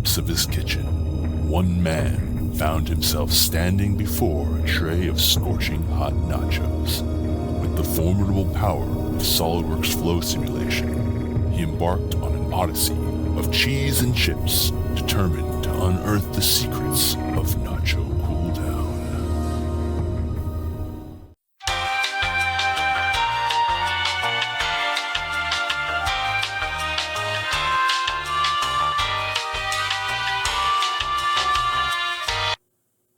depths of his kitchen, one man found himself standing before a tray of scorching hot nachos. With the formidable power of SOLIDWORKS Flow Simulation, he embarked on an odyssey of cheese and chips, determined to unearth the secrets of nacho cooldown.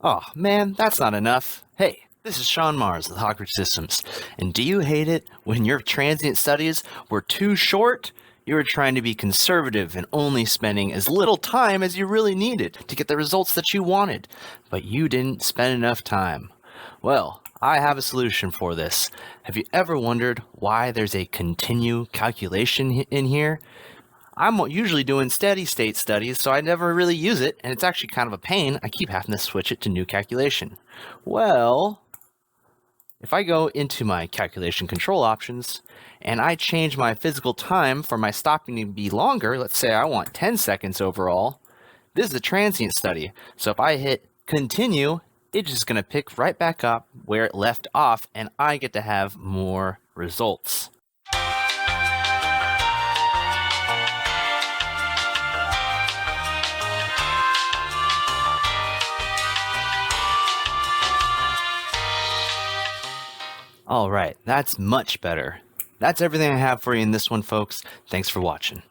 Oh man, that's not enough. Hey, this is Sean Mars with Hawkridge Systems, and do you hate it when your transient studies were too short? You were trying to be conservative and only spending as little time as you really needed to get the results that you wanted, but you didn't spend enough time. Well, I have a solution for this. Have you ever wondered why there's a continue calculation in here? I'm usually doing steady state studies, so I never really use it, and it's actually kind of a pain. I keep having to switch it to new calculation. Well, if I go into my calculation control options and I change my physical time for my stopping to be longer, let's say I want 10 seconds overall, this is a transient study. So if I hit continue, it's just going to pick right back up where it left off, and I get to have more results. All right, that's much better. That's everything I have for you in this one, folks. Thanks for watching.